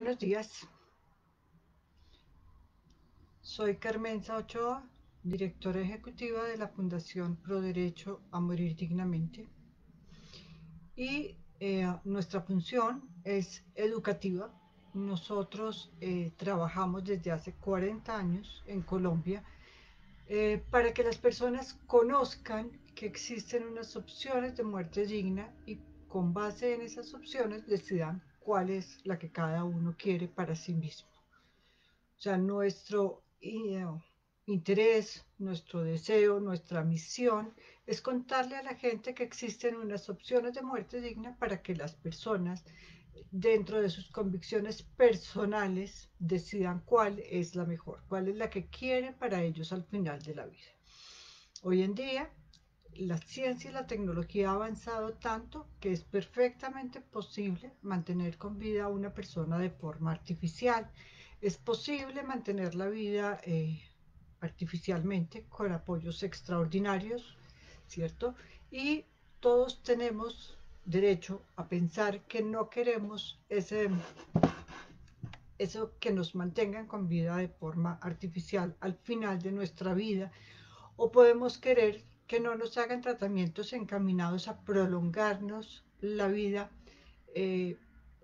Buenos días, soy Carmenza Ochoa, directora ejecutiva de la Fundación Pro Derecho a Morir Dignamente y nuestra función es educativa. Nosotros trabajamos desde hace 40 años en Colombia para que las personas conozcan que existen unas opciones de muerte digna y con base en esas opciones decidan cuál es la que cada uno quiere para sí mismo. O sea, nuestro interés, nuestro deseo, nuestra misión es contarle a la gente que existen unas opciones de muerte digna para que las personas, dentro de sus convicciones personales, decidan cuál es la mejor, cuál es la que quieren para ellos al final de la vida. Hoy en día, la ciencia y la tecnología ha avanzado tanto que es perfectamente posible mantener con vida a una persona de forma artificial. Es posible mantener la vida artificialmente con apoyos extraordinarios, ¿cierto? Y todos tenemos derecho a pensar que no queremos eso que nos mantengan con vida de forma artificial al final de nuestra vida, o podemos querer que no nos hagan tratamientos encaminados a prolongarnos la vida eh,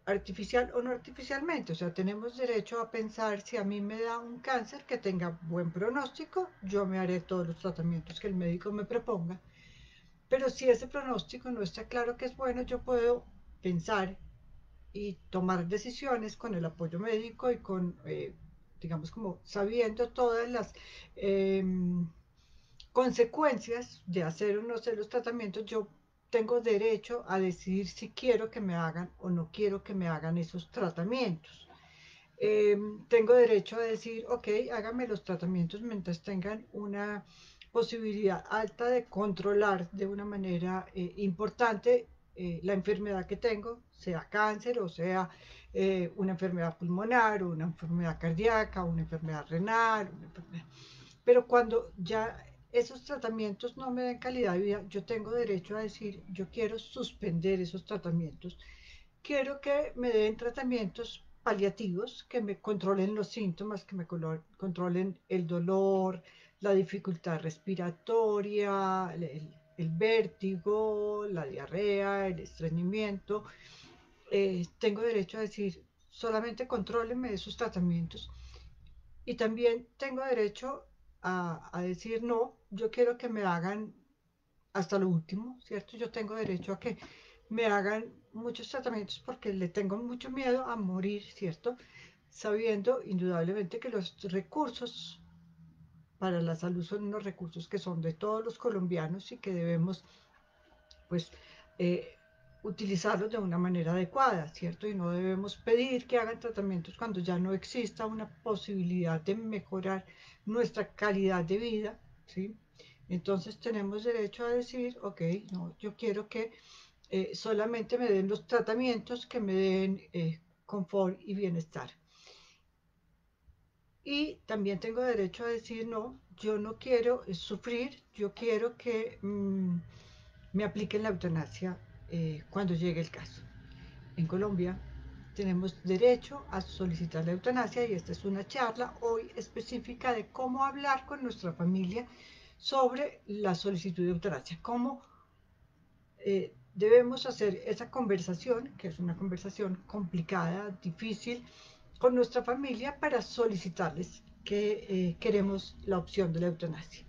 artificial o no artificialmente. O sea, tenemos derecho a pensar: si a mí me da un cáncer que tenga buen pronóstico, yo me haré todos los tratamientos que el médico me proponga. Pero si ese pronóstico no está claro que es bueno, yo puedo pensar y tomar decisiones con el apoyo médico y con, digamos, como sabiendo todas las eh, consecuencias de hacer o no hacer los tratamientos. Yo tengo derecho a decidir si quiero que me hagan o no quiero que me hagan esos tratamientos. Tengo derecho a decir: ok, háganme los tratamientos mientras tengan una posibilidad alta de controlar de una manera importante la enfermedad que tengo, sea cáncer o sea una enfermedad pulmonar o una enfermedad cardíaca o una enfermedad renal, una enfermedad. Pero cuando ya esos tratamientos no me den calidad de vida, yo tengo derecho a decir: yo quiero suspender esos tratamientos. Quiero que me den tratamientos paliativos que me controlen los síntomas, que me controlen el dolor, la dificultad respiratoria, el vértigo, la diarrea, el estreñimiento. Tengo derecho a decir: solamente contrólenme esos tratamientos. Y también tengo derecho a decir: no, yo quiero que me hagan hasta lo último, ¿cierto? Yo tengo derecho a que me hagan muchos tratamientos porque le tengo mucho miedo a morir, ¿cierto? Sabiendo indudablemente que los recursos para la salud son unos recursos que son de todos los colombianos y que debemos, pues, eh, utilizarlos de una manera adecuada, ¿cierto? Y no debemos pedir que hagan tratamientos cuando ya no exista una posibilidad de mejorar nuestra calidad de vida, ¿sí? Entonces tenemos derecho a decir: ok, no, yo quiero que solamente me den los tratamientos que me den confort y bienestar. Y también tengo derecho a decir: no, yo no quiero sufrir, yo quiero que me apliquen la eutanasia cuando llegue el caso. En Colombia tenemos derecho a solicitar la eutanasia y esta es una charla hoy específica de cómo hablar con nuestra familia sobre la solicitud de eutanasia, cómo debemos hacer esa conversación, que es una conversación complicada, difícil, con nuestra familia para solicitarles que queremos la opción de la eutanasia.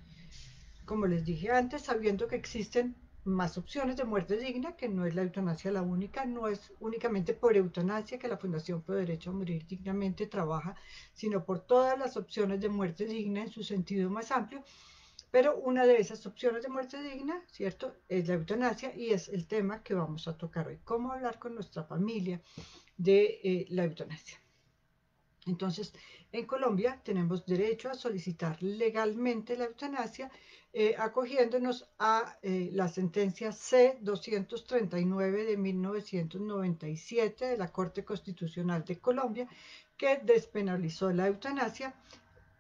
Como les dije antes, sabiendo que existen más opciones de muerte digna, que no es la eutanasia la única, no es únicamente por eutanasia que la Fundación Pro Derecho a Morir Dignamente trabaja, sino por todas las opciones de muerte digna en su sentido más amplio. Pero una de esas opciones de muerte digna, ¿cierto?, es la eutanasia y es el tema que vamos a tocar hoy: cómo hablar con nuestra familia de la eutanasia. Entonces, en Colombia tenemos derecho a solicitar legalmente la eutanasia acogiéndonos a la sentencia C-239 de 1997 de la Corte Constitucional de Colombia, que despenalizó la eutanasia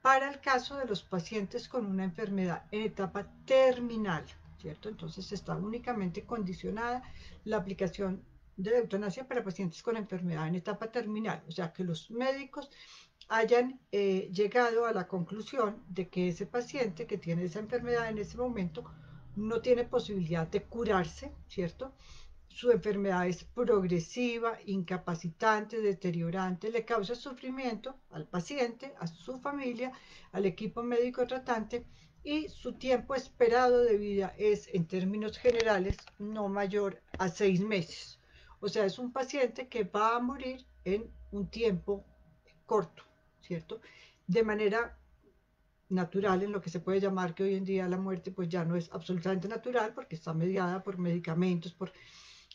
para el caso de los pacientes con una enfermedad en etapa terminal, ¿cierto? Entonces está únicamente condicionada la aplicación de la eutanasia para pacientes con enfermedad en etapa terminal, o sea, que los médicos hayan llegado a la conclusión de que ese paciente que tiene esa enfermedad en ese momento no tiene posibilidad de curarse, ¿cierto? Su enfermedad es progresiva, incapacitante, deteriorante, le causa sufrimiento al paciente, a su familia, al equipo médico tratante y su tiempo esperado de vida es, en términos generales, no mayor a 6 meses. O sea, es un paciente que va a morir en un tiempo corto, ¿cierto? De manera natural, en lo que se puede llamar que hoy en día la muerte pues ya no es absolutamente natural porque está mediada por medicamentos, por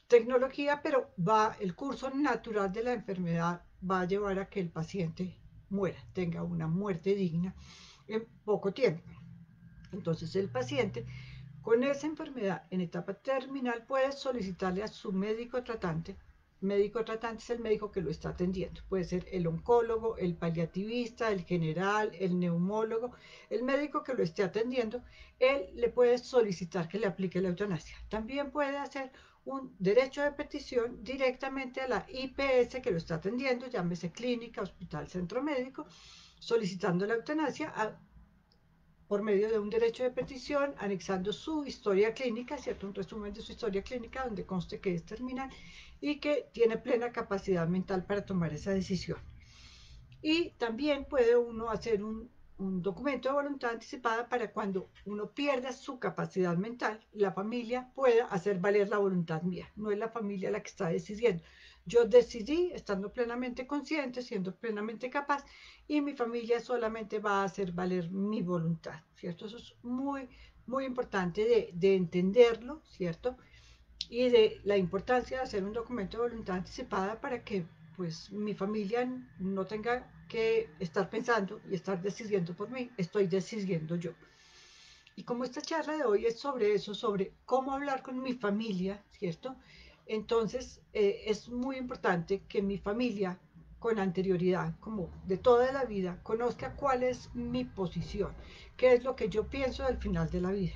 tecnología, pero el curso natural de la enfermedad va a llevar a que el paciente muera, tenga una muerte digna en poco tiempo. Entonces el paciente con esa enfermedad en etapa terminal puede solicitarle a su médico tratante es el médico que lo está atendiendo, puede ser el oncólogo, el paliativista, el general, el neumólogo, el médico que lo esté atendiendo, él le puede solicitar que le aplique la eutanasia. También puede hacer un derecho de petición directamente a la IPS que lo está atendiendo, llámese clínica, hospital, centro médico, solicitando la eutanasia por medio de un derecho de petición, anexando su historia clínica, ¿cierto? Un resumen de su historia clínica donde conste que es terminal y que tiene plena capacidad mental para tomar esa decisión. Y también puede uno hacer un documento de voluntad anticipada para cuando uno pierda su capacidad mental, la familia pueda hacer valer la voluntad mía. No es la familia la que está decidiendo. Yo decidí, estando plenamente consciente, siendo plenamente capaz, y mi familia solamente va a hacer valer mi voluntad, ¿cierto? Eso es muy, muy importante de entenderlo, ¿cierto? Y de la importancia de hacer un documento de voluntad anticipada para que pues mi familia no tenga que estar pensando y estar decidiendo por mí, estoy decidiendo yo. Y como esta charla de hoy es sobre eso, sobre cómo hablar con mi familia, ¿cierto? Entonces es muy importante que mi familia con anterioridad, como de toda la vida, conozca cuál es mi posición, qué es lo que yo pienso del final de la vida,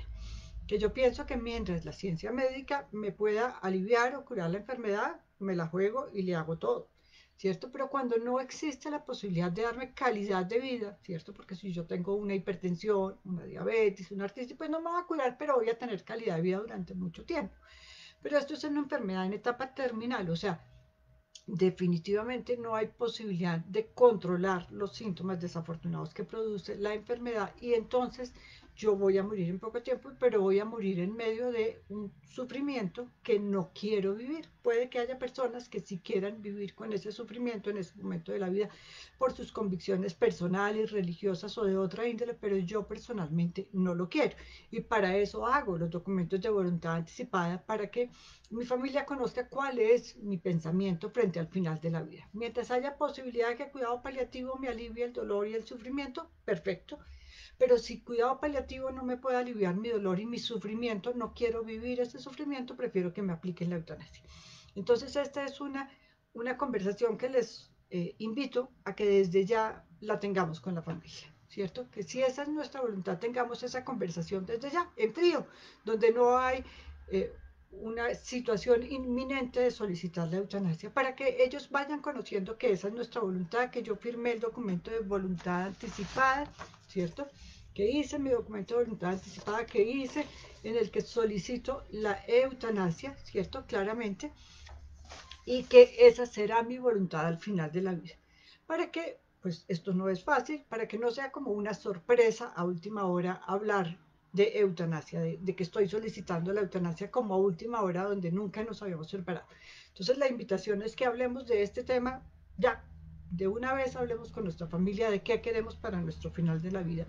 que yo pienso que mientras la ciencia médica me pueda aliviar o curar la enfermedad, me la juego y le hago todo, ¿cierto? Pero cuando no existe la posibilidad de darme calidad de vida, ¿cierto? Porque si yo tengo una hipertensión, una diabetes, una artritis, pues no me va a curar, pero voy a tener calidad de vida durante mucho tiempo. Pero esto es una enfermedad en etapa terminal, o sea, definitivamente no hay posibilidad de controlar los síntomas desafortunados que produce la enfermedad y entonces yo voy a morir en poco tiempo, pero voy a morir en medio de un sufrimiento que no quiero vivir. Puede que haya personas que sí quieran vivir con ese sufrimiento en ese momento de la vida por sus convicciones personales, religiosas o de otra índole, pero yo personalmente no lo quiero. Y para eso hago los documentos de voluntad anticipada, para que mi familia conozca cuál es mi pensamiento frente al final de la vida. Mientras haya posibilidad de que cuidado paliativo me alivie el dolor y el sufrimiento, perfecto. Pero si cuidado paliativo no me puede aliviar mi dolor y mi sufrimiento, no quiero vivir ese sufrimiento, prefiero que me apliquen la eutanasia. Entonces esta es una conversación que les invito a que desde ya la tengamos con la familia, ¿cierto? Que si esa es nuestra voluntad, tengamos esa conversación desde ya, en frío, donde no hay una situación inminente de solicitar la eutanasia, para que ellos vayan conociendo que esa es nuestra voluntad, que yo firmé el documento de voluntad anticipada, ¿cierto? Que hice mi documento de voluntad anticipada, que hice en el que solicito la eutanasia, ¿cierto? Claramente, y que esa será mi voluntad al final de la vida. Para que, pues esto no es fácil, para que no sea como una sorpresa a última hora hablar de eutanasia, de que estoy solicitando la eutanasia como a última hora donde nunca nos habíamos preparado. Entonces la invitación es que hablemos de este tema ya, de una vez hablemos con nuestra familia de qué queremos para nuestro final de la vida.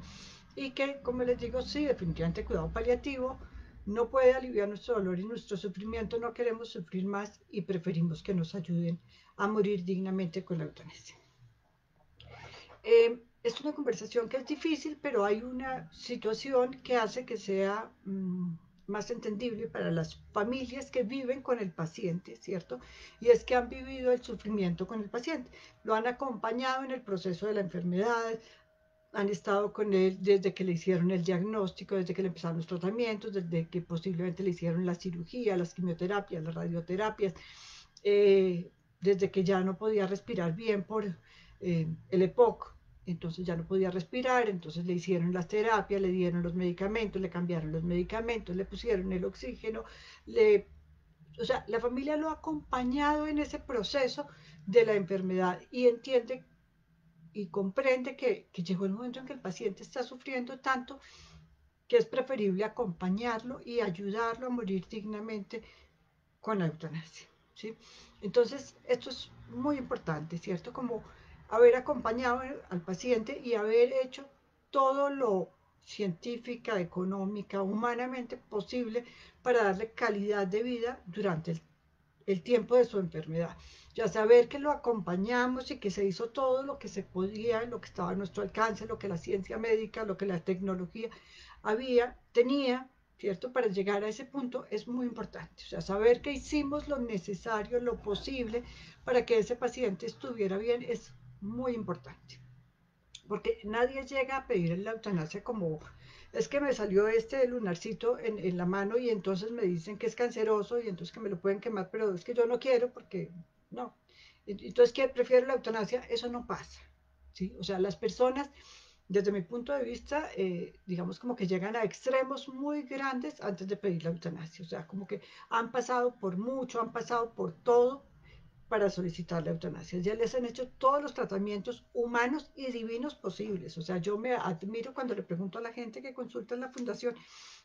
Y que, como les digo, sí, definitivamente cuidado paliativo, no puede aliviar nuestro dolor y nuestro sufrimiento, no queremos sufrir más y preferimos que nos ayuden a morir dignamente con la eutanasia. Es una conversación que es difícil, pero hay una situación que hace que sea más entendible para las familias que viven con el paciente, ¿cierto? Y es que han vivido el sufrimiento con el paciente, lo han acompañado en el proceso de la enfermedad, han estado con él desde que le hicieron el diagnóstico, desde que le empezaron los tratamientos, desde que posiblemente le hicieron la cirugía, las quimioterapias, las radioterapias, eh, desde que ya no podía respirar bien por el EPOC, entonces ya no podía respirar, entonces le hicieron las terapias, le dieron los medicamentos, le cambiaron los medicamentos, le pusieron el oxígeno, o sea, la familia lo ha acompañado en ese proceso de la enfermedad y entiende y comprende que llegó el momento en que el paciente está sufriendo tanto que es preferible acompañarlo y ayudarlo a morir dignamente con la eutanasia. ¿Sí? Entonces, esto es muy importante, ¿cierto? Como haber acompañado al paciente y haber hecho todo lo científica, económica, humanamente posible para darle calidad de vida durante el tiempo de su enfermedad. Ya saber que lo acompañamos y que se hizo todo lo que se podía, lo que estaba a nuestro alcance, lo que la ciencia médica, lo que la tecnología tenía, ¿cierto? Para llegar a ese punto es muy importante. O sea, saber que hicimos lo necesario, lo posible para que ese paciente estuviera bien es muy importante. Porque nadie llega a pedir la eutanasia como, es que me salió este lunarcito en la mano y entonces me dicen que es canceroso y entonces que me lo pueden quemar, pero es que yo no quiero porque no. Entonces, ¿qué prefiero la eutanasia? Eso no pasa. ¿Sí? O sea, las personas, desde mi punto de vista, digamos como que llegan a extremos muy grandes antes de pedir la eutanasia. O sea, como que han pasado por mucho, han pasado por todo para solicitar la eutanasia. Ya les han hecho todos los tratamientos humanos y divinos posibles. O sea, yo me admiro cuando le pregunto a la gente que consulta en la fundación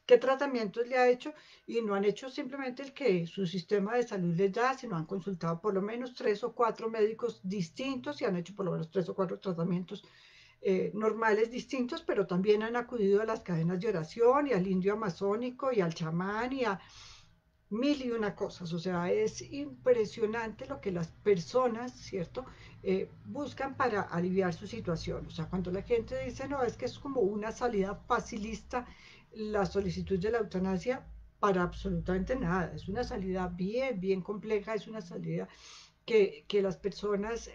qué tratamientos le ha hecho y no han hecho simplemente el que su sistema de salud les da, sino han consultado por lo menos 3 o 4 médicos distintos y han hecho por lo menos 3 o 4 tratamientos normales distintos, pero también han acudido a las cadenas de oración y al indio amazónico y al chamán y a mil y una cosas. O sea, es impresionante lo que las personas, ¿cierto? Buscan para aliviar su situación. O sea, cuando la gente dice, no, es que es como una salida facilista la solicitud de la eutanasia, para absolutamente nada. Es una salida bien, bien compleja, es una salida que las personas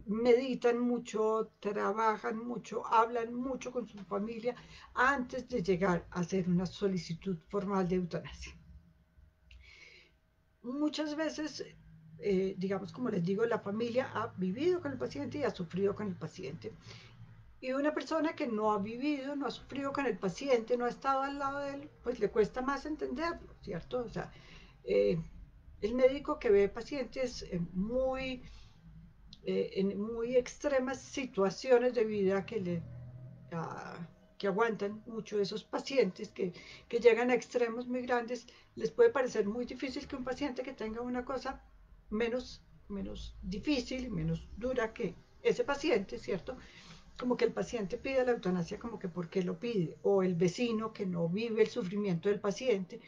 meditan mucho, trabajan mucho, hablan mucho con su familia antes de llegar a hacer una solicitud formal de eutanasia. Muchas veces, digamos, como les digo, la familia ha vivido con el paciente y ha sufrido con el paciente. Y una persona que no ha vivido, no ha sufrido con el paciente, no ha estado al lado de él, pues le cuesta más entenderlo, ¿cierto? O sea, eh, el médico que ve pacientes en muy extremas situaciones de vida a, que aguantan mucho esos pacientes que llegan a extremos muy grandes, les puede parecer muy difícil que un paciente que tenga una cosa menos difícil, menos dura que ese paciente, ¿cierto? Como que el paciente pide la eutanasia como que porque lo pide, o el vecino que no vive el sufrimiento del paciente,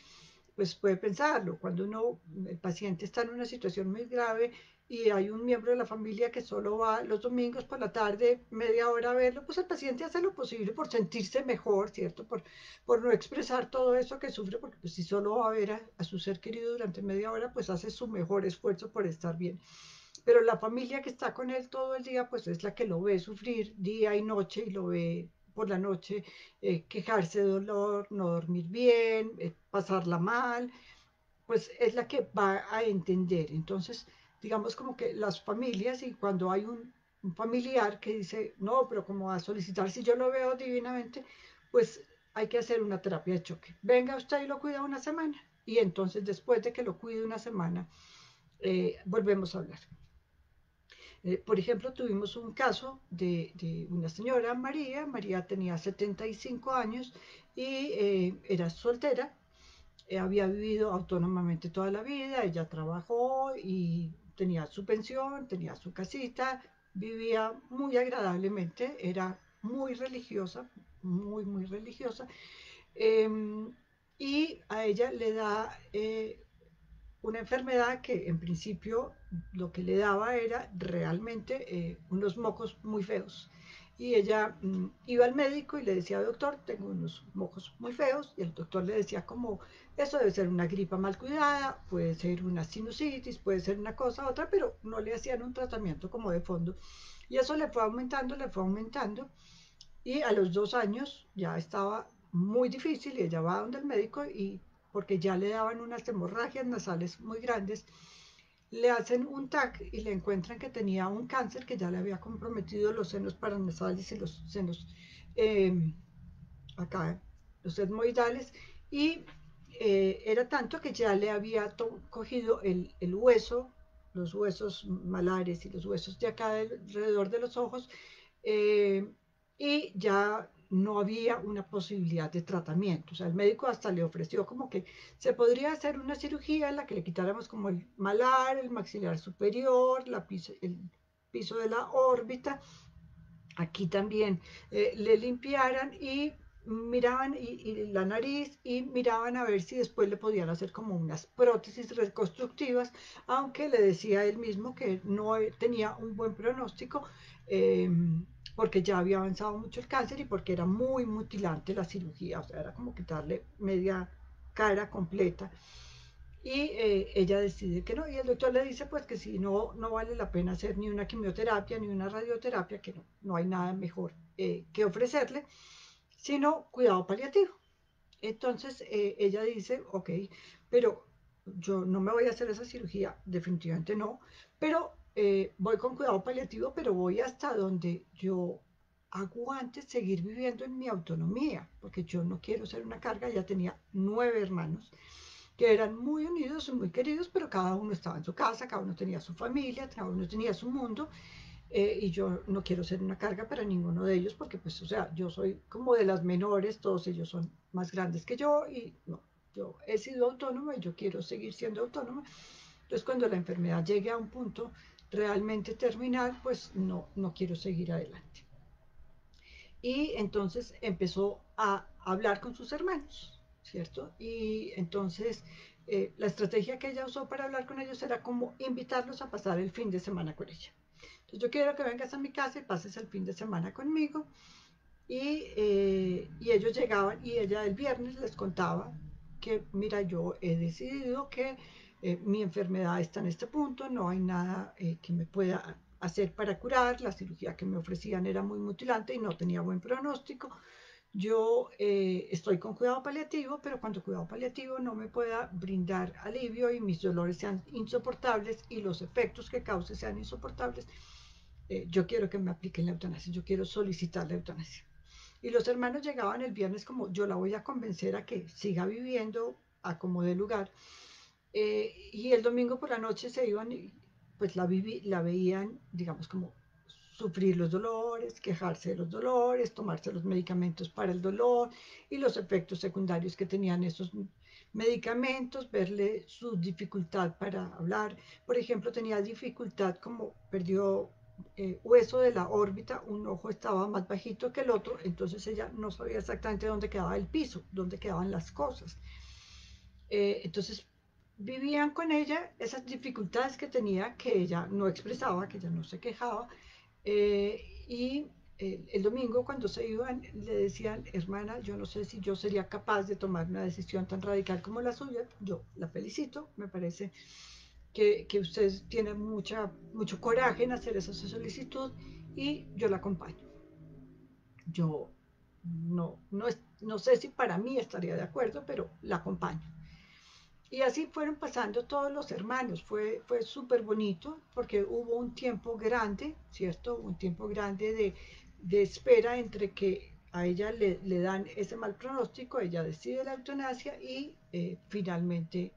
pues puede pensarlo. Cuando el paciente está en una situación muy grave y hay un miembro de la familia que solo va los domingos por la tarde, media hora a verlo, pues el paciente hace lo posible por sentirse mejor, ¿cierto? Por no expresar todo eso que sufre, porque pues, si solo va a ver a su ser querido durante media hora, pues hace su mejor esfuerzo por estar bien. Pero la familia que está con él todo el día, pues es la que lo ve sufrir día y noche y lo ve por la noche quejarse de dolor, no dormir bien, pasarla mal, pues es la que va a entender. Entonces, digamos como que las familias y cuando hay un familiar que dice, no, pero como va a solicitar si yo lo veo divinamente, pues hay que hacer una terapia de choque. Venga usted y lo cuida una semana. Y entonces después de que lo cuide una semana, volvemos a hablar. Por ejemplo, tuvimos un caso de una señora, María tenía 75 años y era soltera, había vivido autónomamente toda la vida, ella trabajó y tenía su pensión, tenía su casita, vivía muy agradablemente, era muy religiosa, muy religiosa, eh, y a ella le da una enfermedad que en principio lo que le daba era realmente unos mocos muy feos. Y ella iba al médico y le decía, doctor, tengo unos mocos muy feos. Y el doctor le decía como, eso debe ser una gripa mal cuidada, puede ser una sinusitis, puede ser una cosa, otra, pero no le hacían un tratamiento como de fondo. Y eso le fue aumentando, le fue aumentando. Y a los 2 años ya estaba muy difícil y ella va donde el médico y porque ya le daban unas hemorragias nasales muy grandes le hacen un TAC y le encuentran que tenía un cáncer que ya le había comprometido los senos paranasales y los senos eh, acá, los etmoidales, y era tanto que ya le había cogido el hueso, los huesos malares y los huesos de acá alrededor de los ojos, eh, y ya no había una posibilidad de tratamiento. O sea, el médico hasta le ofreció como que se podría hacer una cirugía en la que le quitáramos como el malar, el maxilar superior, el piso de la órbita, aquí también le limpiaran y miraban y la nariz y miraban a ver si después le podían hacer como unas prótesis reconstructivas, aunque le decía él mismo que no tenía un buen pronóstico, eh, porque ya había avanzado mucho el cáncer y porque era muy mutilante la cirugía, o sea, era como quitarle media cara completa. Y ella decide que no, y el doctor le dice pues que si no, no vale la pena hacer ni una quimioterapia ni una radioterapia, que no, no hay nada mejor que ofrecerle, sino cuidado paliativo. Entonces ella dice, ok, pero yo no me voy a hacer esa cirugía, definitivamente no, pero voy con cuidado paliativo, pero voy hasta donde yo aguante seguir viviendo en mi autonomía, porque yo no quiero ser una carga, ya tenía 9 hermanos que eran muy unidos y muy queridos, pero cada uno estaba en su casa, cada uno tenía su familia, cada uno tenía su mundo, y yo no quiero ser una carga para ninguno de ellos, porque pues, o sea, yo soy como de las menores, todos ellos son más grandes que yo, y no, yo he sido autónoma y yo quiero seguir siendo autónoma. Entonces, cuando la enfermedad llegue a un punto realmente terminal, pues no, no quiero seguir adelante. Y entonces empezó a hablar con sus hermanos, ¿cierto? Y entonces la estrategia que ella usó para hablar con ellos era como invitarlos a pasar el fin de semana con ella. Entonces yo quiero que vengas a mi casa y pases el fin de semana conmigo. Y ellos llegaban y ella el viernes les contaba que, mira, yo he decidido que mi enfermedad está en este punto, no hay nada que me pueda hacer para curar, la cirugía que me ofrecían era muy mutilante y no tenía buen pronóstico. Yo estoy con cuidado paliativo, pero cuando cuidado paliativo no me pueda brindar alivio y mis dolores sean insoportables y los efectos que cause sean insoportables, yo quiero que me apliquen la eutanasia, yo quiero solicitar la eutanasia. Y los hermanos llegaban el viernes como yo la voy a convencer a que siga viviendo a como de lugar. Y el domingo por la noche se iban y pues la veían, digamos, como sufrir los dolores, quejarse de los dolores, tomarse los medicamentos para el dolor y los efectos secundarios que tenían esos medicamentos, verle su dificultad para hablar. Por ejemplo, tenía dificultad como perdió hueso de la órbita, un ojo estaba más bajito que el otro, entonces ella no sabía exactamente dónde quedaba el piso, dónde quedaban las cosas. Entonces vivían con ella esas dificultades que tenía, que ella no expresaba, que ella no se quejaba, y el domingo cuando se iban le decían, hermana, yo no sé si yo sería capaz de tomar una decisión tan radical como la suya, yo la felicito, me parece que usted tiene mucho coraje en hacer esa solicitud y yo la acompaño. Yo no sé si para mí estaría de acuerdo, pero la acompaño. Y así fueron pasando todos los hermanos. Fue súper bonito porque hubo un tiempo grande, ¿cierto? Un tiempo grande de espera entre que a ella le dan ese mal pronóstico, ella decide la eutanasia y finalmente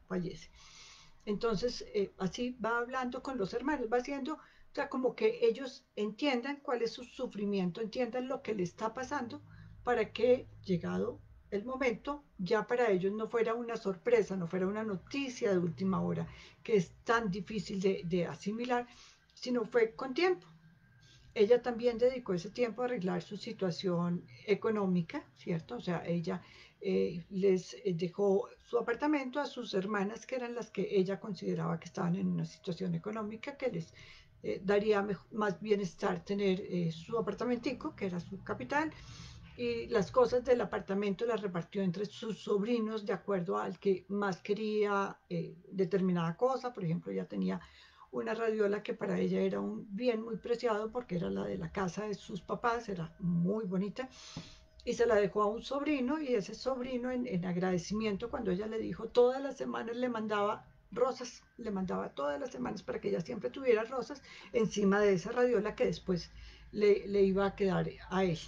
fallece. Entonces, así va hablando con los hermanos, va haciendo, o sea, como que ellos entiendan cuál es su sufrimiento, entiendan lo que le está pasando, para que, llegado el momento, ya para ellos no fuera una sorpresa, no fuera una noticia de última hora, que es tan difícil de asimilar, sino fue con tiempo. Ella también dedicó ese tiempo a arreglar su situación económica, ¿cierto? O sea, ella les dejó su apartamento a sus hermanas, que eran las que ella consideraba que estaban en una situación económica que les daría más bienestar tener su apartamentico, que era su capital, y las cosas del apartamento las repartió entre sus sobrinos de acuerdo al que más quería determinada cosa. Por ejemplo, ella tenía una radiola que para ella era un bien muy preciado porque era la de la casa de sus papás, era muy bonita, y se la dejó a un sobrino y ese sobrino en agradecimiento cuando ella le dijo todas las semanas le mandaba rosas, le mandaba todas las semanas para que ella siempre tuviera rosas encima de esa radiola que después le iba a quedar a él.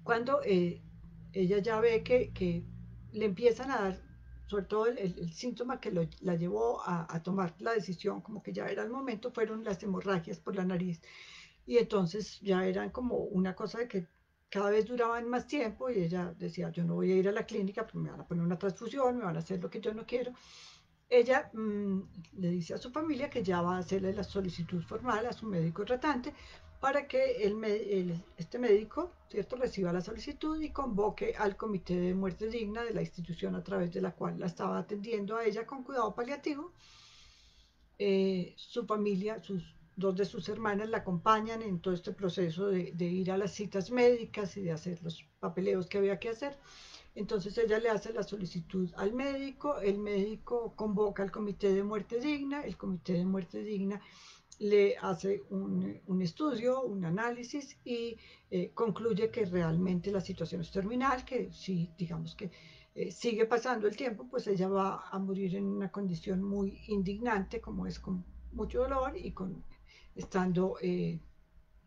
Cuando ella ya ve que le empiezan a dar, sobre todo el síntoma que la llevó a tomar la decisión, como que ya era el momento, fueron las hemorragias por la nariz. Y entonces ya eran como una cosa de que cada vez duraban más tiempo y ella decía, yo no voy a ir a la clínica porque me van a poner una transfusión, me van a hacer lo que yo no quiero. Ella le dice a su familia que ya va a hacerle la solicitud formal a su médico tratante para que este médico, ¿cierto?, reciba la solicitud y convoque al comité de muerte digna de la institución a través de la cual la estaba atendiendo a ella con cuidado paliativo. Su familia, dos de sus hermanas la acompañan en todo este proceso de ir a las citas médicas y de hacer los papeleos que había que hacer. Entonces ella le hace la solicitud al médico, el médico convoca al comité de muerte digna, el comité de muerte digna le hace un estudio, un análisis y concluye que realmente la situación es terminal, que si digamos que sigue pasando el tiempo, pues ella va a morir en una condición muy indignante, como es con mucho dolor y con estando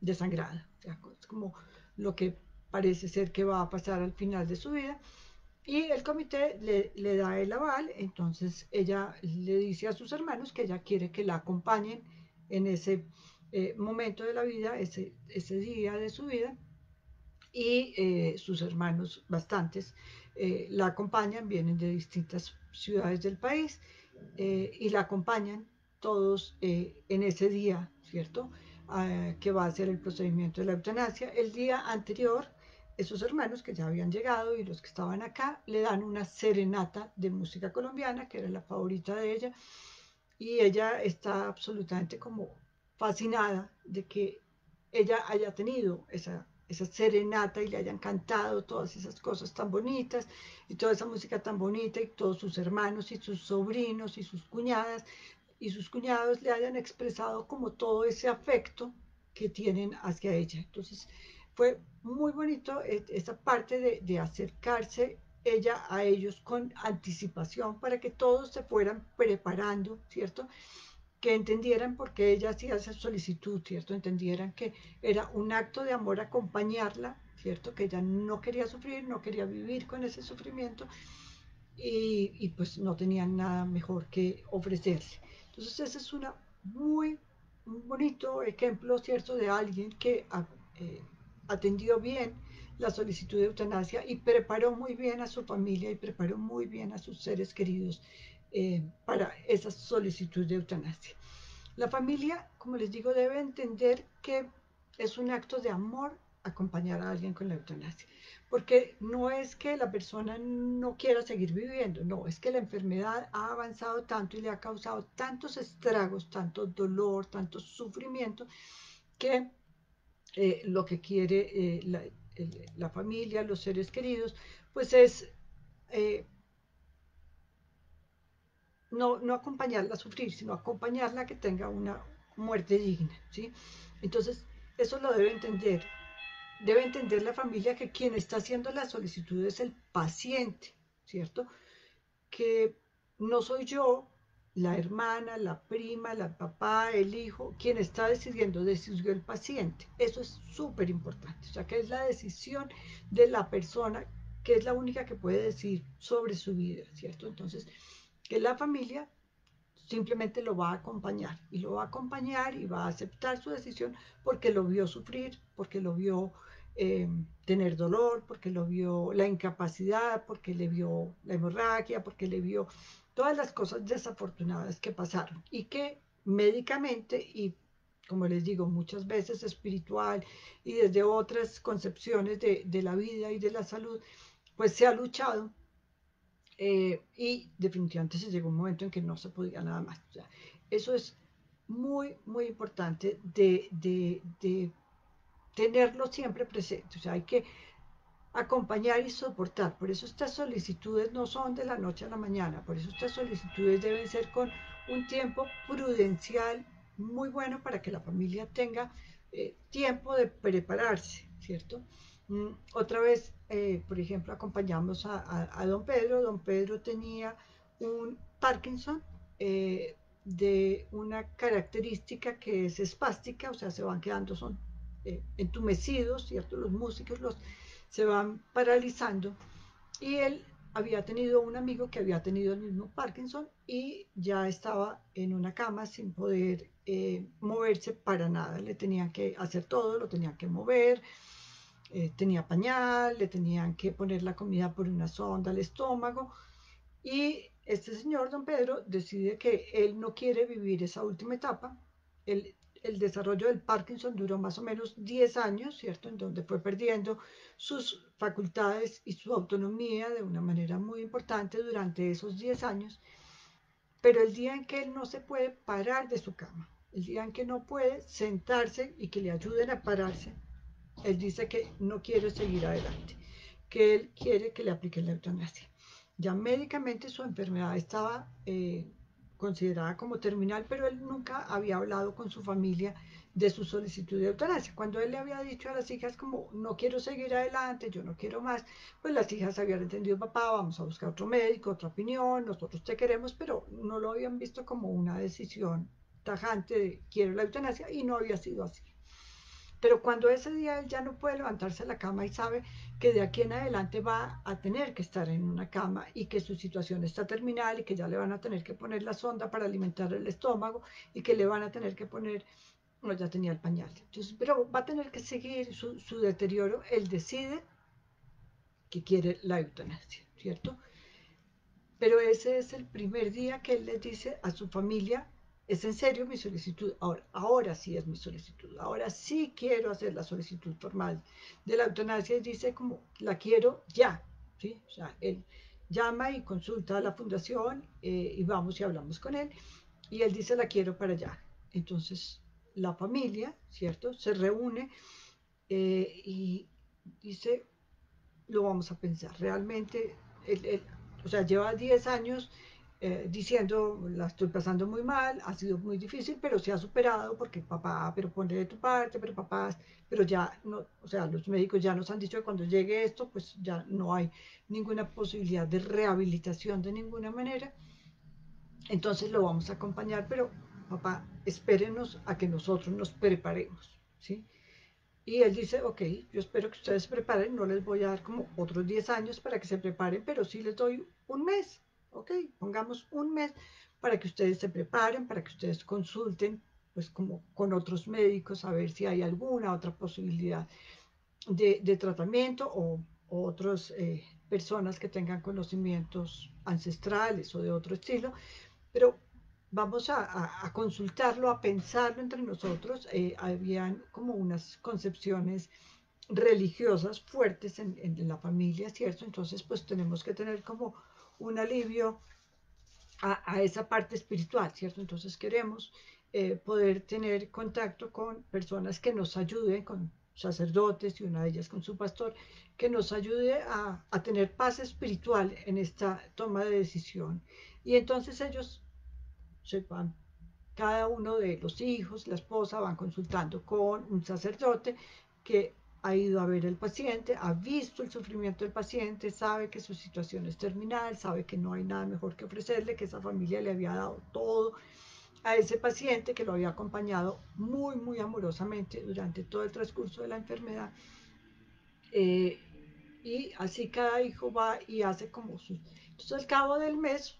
desangrada. O sea, es como lo que parece ser que va a pasar al final de su vida. Y el comité le da el aval, entonces ella le dice a sus hermanos que ella quiere que la acompañen en ese momento de la vida, ese día de su vida, y sus hermanos, bastantes, la acompañan, vienen de distintas ciudades del país y la acompañan todos en ese día, ¿cierto? Que va a ser el procedimiento de la eutanasia. El día anterior, esos hermanos que ya habían llegado y los que estaban acá le dan una serenata de música colombiana, que era la favorita de ella, y ella está absolutamente como fascinada de que ella haya tenido esa serenata y le hayan cantado todas esas cosas tan bonitas y toda esa música tan bonita y todos sus hermanos y sus sobrinos y sus cuñadas y sus cuñados le hayan expresado como todo ese afecto que tienen hacia ella. Entonces fue muy bonito esa parte de acercarse ella a ellos con anticipación para que todos se fueran preparando, ¿cierto? Que entendieran por qué ella hacía esa solicitud, ¿cierto? Entendieran que era un acto de amor acompañarla, ¿cierto? Que ella no quería sufrir, no quería vivir con ese sufrimiento y pues no tenían nada mejor que ofrecerle. Entonces ese es un bonito ejemplo, ¿cierto?, de alguien que eh, atendió bien la solicitud de eutanasia y preparó muy bien a su familia y preparó muy bien a sus seres queridos para esa solicitud de eutanasia. La familia, como les digo, debe entender que es un acto de amor acompañar a alguien con la eutanasia, porque no es que la persona no quiera seguir viviendo, no, es que la enfermedad ha avanzado tanto y le ha causado tantos estragos, tanto dolor, tanto sufrimiento, que lo que quiere la familia, los seres queridos, pues es eh, no acompañarla a sufrir, sino acompañarla a que tenga una muerte digna, ¿sí? Entonces, eso lo debe entender la familia que quien está haciendo la solicitud es el paciente, ¿cierto? Que no soy yo, la hermana, la prima, la papá, el hijo, quien está decidió el paciente. Eso es súper importante, o sea, que es la decisión de la persona, que es la única que puede decir sobre su vida, ¿cierto? Entonces, que la familia simplemente lo va a acompañar y lo va a acompañar y va a aceptar su decisión porque lo vio sufrir, porque lo vio eh, tener dolor, porque lo vio la incapacidad, porque le vio la hemorragia, porque le vio todas las cosas desafortunadas que pasaron y que médicamente y como les digo, muchas veces espiritual y desde otras concepciones de la vida y de la salud, pues se ha luchado y definitivamente se llegó un momento en que no se podía nada más. O sea, eso es muy importante de tenerlo siempre presente. O sea, hay que acompañar y soportar. Por eso estas solicitudes no son de la noche a la mañana. Por eso estas solicitudes deben ser con un tiempo prudencial muy bueno para que la familia tenga tiempo de prepararse, ¿cierto? Otra vez, por ejemplo, acompañamos a don Pedro. Don Pedro tenía un Parkinson, de una característica que es espástica, o sea, se van quedando, son entumecidos, ¿cierto? Los músicos se van paralizando y él había tenido un amigo que había tenido el mismo Parkinson y ya estaba en una cama sin poder moverse para nada. Le tenían que hacer todo, lo tenían que mover, tenía pañal, le tenían que poner la comida por una sonda al estómago. Y este señor, don Pedro, decide que él no quiere vivir esa última etapa. El desarrollo del Parkinson duró más o menos 10 años, ¿cierto? En donde fue perdiendo sus facultades y su autonomía de una manera muy importante durante esos 10 años. Pero el día en que él no se puede parar de su cama, el día en que no puede sentarse y que le ayuden a pararse, él dice que no quiere seguir adelante, que él quiere que le apliquen la eutanasia. Ya médicamente su enfermedad estaba considerada como terminal, pero él nunca había hablado con su familia de su solicitud de eutanasia. Cuando él le había dicho a las hijas como no quiero seguir adelante, yo no quiero más, pues las hijas habían entendido, papá, vamos a buscar otro médico, otra opinión, nosotros te queremos, pero no lo habían visto como una decisión tajante de quiero la eutanasia y no había sido así. Pero cuando ese día él ya no puede levantarse de la cama y sabe que de aquí en adelante va a tener que estar en una cama y que su situación está terminal y que ya le van a tener que poner la sonda para alimentar el estómago y que le van a tener que poner, no, ya tenía el pañal. Entonces, pero va a tener que seguir su deterioro. Él decide que quiere la eutanasia, ¿cierto? Pero ese es el primer día que él les dice a su familia, es en serio mi solicitud, ahora sí es mi solicitud, ahora sí quiero hacer la solicitud formal de la eutanasia y dice como, la quiero ya, ¿sí? O sea, él llama y consulta a la fundación y vamos y hablamos con él y él dice, la quiero para allá. Entonces, la familia, ¿cierto? Se reúne y dice, lo vamos a pensar. Realmente, o sea, lleva 10 años diciendo, la estoy pasando muy mal, ha sido muy difícil, pero se ha superado porque papá, pero ponle de tu parte, pero papá, pero ya no, o sea, los médicos ya nos han dicho que cuando llegue esto, pues ya no hay ninguna posibilidad de rehabilitación de ninguna manera. Entonces lo vamos a acompañar, pero papá, espérenos a que nosotros nos preparemos, ¿sí? Y él dice, ok, yo espero que ustedes se preparen, no les voy a dar como otros 10 años para que se preparen, pero sí les doy un mes, ok, pongamos un mes para que ustedes se preparen, para que ustedes consulten, pues como con otros médicos, a ver si hay alguna otra posibilidad de tratamiento o otras personas que tengan conocimientos ancestrales o de otro estilo, pero vamos a consultarlo, a pensarlo entre nosotros. Habían como unas concepciones religiosas fuertes en la familia, ¿cierto? Entonces, pues tenemos que tener como un alivio a esa parte espiritual, ¿cierto? Entonces queremos poder tener contacto con personas que nos ayuden, con sacerdotes y una de ellas con su pastor, que nos ayude a tener paz espiritual en esta toma de decisión. Y entonces ellos se van, cada uno de los hijos, la esposa, van consultando con un sacerdote que ha ido a ver al paciente, ha visto el sufrimiento del paciente, sabe que su situación es terminal, sabe que no hay nada mejor que ofrecerle, que esa familia le había dado todo a ese paciente, que lo había acompañado muy, muy amorosamente durante todo el transcurso de la enfermedad. Eh, y así cada hijo va y hace como su... Entonces al cabo del mes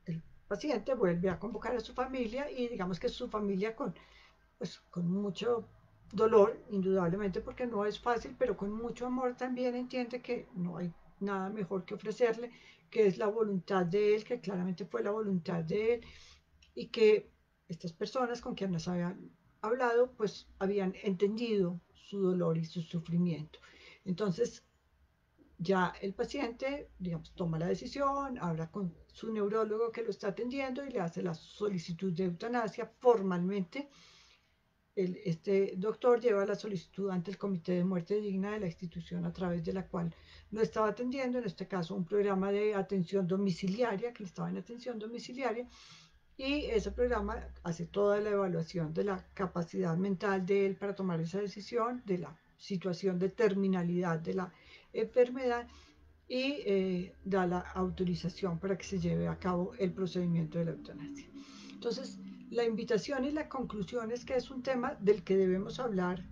el paciente vuelve a convocar a su familia y digamos que su familia pues, con mucho dolor, indudablemente porque no es fácil, pero con mucho amor también entiende que no hay nada mejor que ofrecerle, que es la voluntad de él, que claramente fue la voluntad de él y que estas personas con quien nos habían hablado pues habían entendido su dolor y su sufrimiento. Entonces ya el paciente, digamos, toma la decisión, habla con su neurólogo que lo está atendiendo y le hace la solicitud de eutanasia formalmente. Este doctor lleva la solicitud ante el Comité de Muerte Digna de la institución a través de la cual lo estaba atendiendo, en este caso un programa de atención domiciliaria, que estaba en atención domiciliaria, y ese programa hace toda la evaluación de la capacidad mental de él para tomar esa decisión, de la situación de terminalidad de la enfermedad y da la autorización para que se lleve a cabo el procedimiento de la eutanasia. Entonces, la invitación y la conclusión es que es un tema del que debemos hablar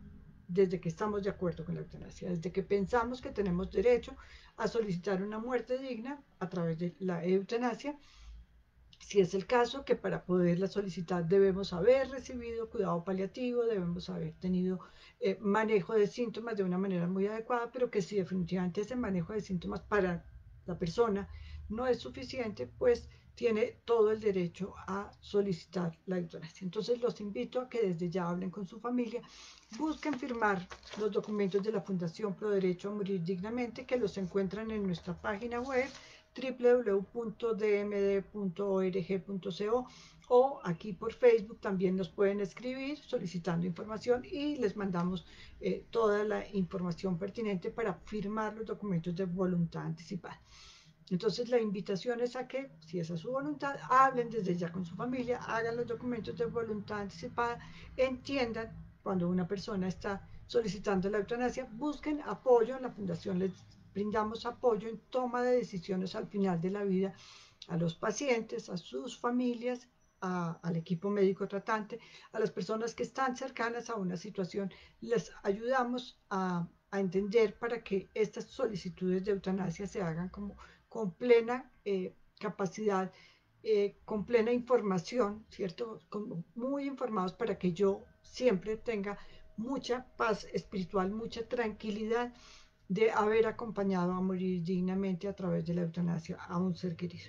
desde que estamos de acuerdo con la eutanasia, desde que pensamos que tenemos derecho a solicitar una muerte digna a través de la eutanasia, si es el caso, que para poderla solicitar debemos haber recibido cuidado paliativo, debemos haber tenido manejo de síntomas de una manera muy adecuada, pero que si definitivamente ese manejo de síntomas para la persona no es suficiente, pues tiene todo el derecho a solicitar la eutanasia. Entonces los invito a que desde ya hablen con su familia, busquen firmar los documentos de la Fundación Pro Derecho a Morir Dignamente, que los encuentran en nuestra página web www.dmd.org.co, o aquí por Facebook también nos pueden escribir solicitando información y les mandamos toda la información pertinente para firmar los documentos de voluntad anticipada. Entonces la invitación es a que, si esa es su voluntad, hablen desde ya con su familia, hagan los documentos de voluntad anticipada, entiendan cuando una persona está solicitando la eutanasia, busquen apoyo. En la Fundación les brindamos apoyo en toma de decisiones al final de la vida a los pacientes, a sus familias, al equipo médico tratante, a las personas que están cercanas a una situación. Les ayudamos a entender para que estas solicitudes de eutanasia se hagan como con plena capacidad, con plena información, ¿cierto? Como muy informados para que yo siempre tenga mucha paz espiritual, mucha tranquilidad de haber acompañado a morir dignamente a través de la eutanasia a un ser querido.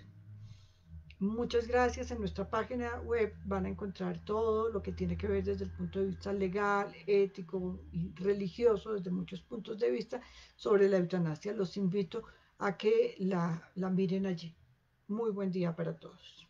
Muchas gracias. En nuestra página web van a encontrar todo lo que tiene que ver desde el punto de vista legal, ético y religioso, desde muchos puntos de vista, sobre la eutanasia. Los invito a que la miren allí. Muy buen día para todos.